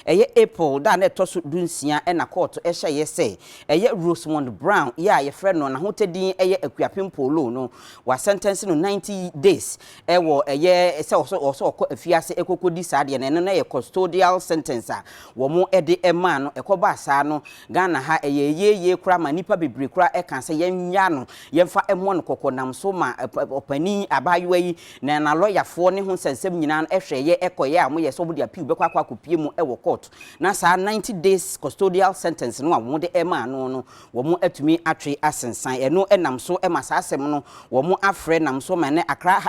eye April da na etoso dunsia e na court e hye ye say eye Rosemond Brown ya ye frɛ no na hotedin eye Akuapem Poloo no wa sentence no 90 days e wo eye se oso afiase ekokodi saade na no ye custodial sentence a wo mo ede ema no ekoba asa no Ghana ha eye ye kura ma nipa bebre kura e kan se yenya no yemfa emo no kokonam so ma opani abayewa yi na lawyer fo ne ho sensem nyina no ehwe ye ekoye a mo ye so bodi appeal bekwa akopie mu e wo court na sa 90 days custodial sentence no wo de ema no wo mo atumi atwe asensan eno enam so ema sa asem no wo mo afre nam so ma ne Accra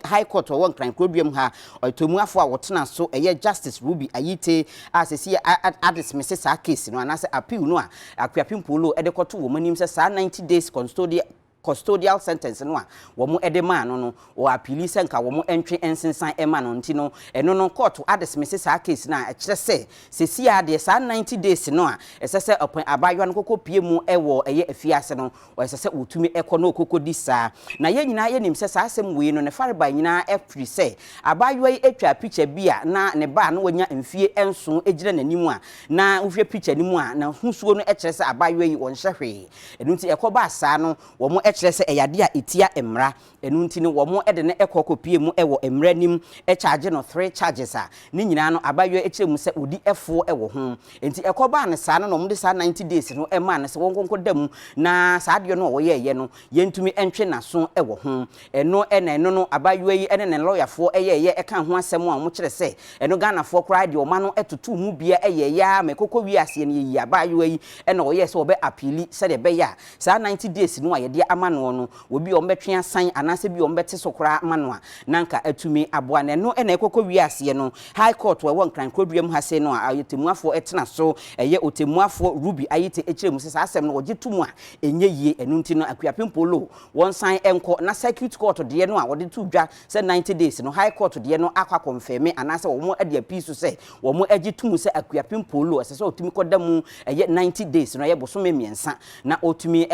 High Court wo nkran krobiam ha otomu afo a wotena so eye Justice Ruby Ayite asesi dismiss sa case no anase appeal no a Akuapem Poloo e de koto wo manim se sa 90 days custodial sentence no a wo mo edema no o appeal senka wo mo entwe ensensan ema no ntino eno no court dismiss sa case na ekire se sesi ade sa 90 days no a esese abaywa no kokopie mu ewo eye afiase no o esese wotumi ekono kokodi sa na ye nyina ye nim se sa asem we no ne fareba nyina efri se abaywa yi etwa picture bia na ne ba no wanya mfie enso ejire nanim a na uhwe picture nimu a na husuo no ekire se abaywa yi won hwehwe enu nti ekoba asa no wo mo ekire se eyade a etia emra enu nti ne wo mo ede ne ekokopie mu ewo emra nim e charge no 3 charges a ni nyina no abaywa ekire mu se odi efo ewo ho enti ekoba ne sa no mo de sa 90 days no ema ne se wonkonko dam na sa ade no wo ye no yentumi entwe naso ewo ho eno no abaywa yi ene ne lawyer fo ye eka ho asem a mo kire se eno Ghana fo kra de o ma no etotu mu bia ya mekoko wi ase ne yi abaywa yi ene wo ye se obe appeal se de be ya sa 90 days no ye de ama no obi o mbetwe asan anase bi o mbete sokra ama no a nanka atumi aboa ne no ene ekoko wi ase no High Court wo nkran koduam ha se no a ayetemuafo etena so eye otemuafo Ruby Ayite ekiremu se sa asem no ogetumu a enye yie enu nti no Akuapem Poloo won san enko na circuit court de no a wode tu dwa se 90 days no High Court de no akwa confirm anase wo mo ade appeal so se wo mo agetumu se Akuapem Poloo se otumi kodamu eye 90 days no ye bosome miensa na otumi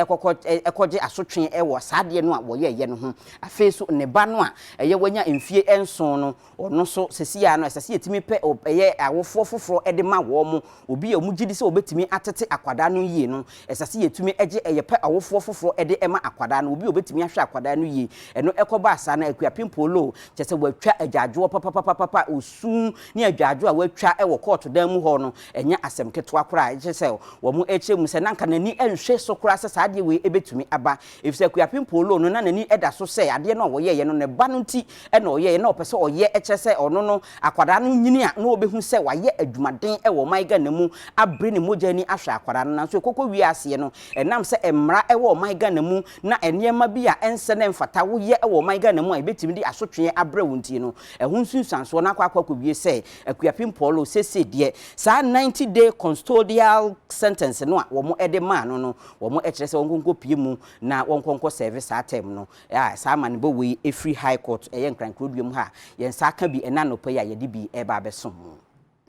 ekoje asotwe ewo saade no a wo ye no ho afeso ne ba no a eye wanya mfie enson no ono so sesia no esese etimi pe eye awofo foforo ede ma wo mo obi a mu gidi se obetimi atete akwada no yie no esese yetumi eje eye pe awofo foforo ede ema akwada no obi obetimi ahwe akwada no yie eno ekoba asa na Akuapem Poloo chese watwa adwadwo papa osun ni adwadwo a watwa ewo court dan mu ho no enya asem keto akora chese wo mu echemu se nanka nani enhwe so kora se saade we ebetumi aba efise Akuapem Poloo no na nani eda so se ade no wo ye no ne ba no nti e na oye na opese oye echese ono no akwada no nyini a na obehu se waye adwumaden ewo maiga na mu abre ne moja ni ahwe akwada no so kokko wi ase no enam se emra ewo maiga na mu na enema bi a ense na mfata wo ye ewo maiga na mu a ebetimi di asotwe abre wonti no ehun sunsanso na akwa wie se Akuapem Poloo sese de sa 90 day custodial sentence no a wo mo ede ma no wo mo ekire se wonkonko pie mu na wonkonko service atem no sa man bo we efree High Court eye nkran kroduam ha yen sa ka bi enanopa ya ye de bi eba besom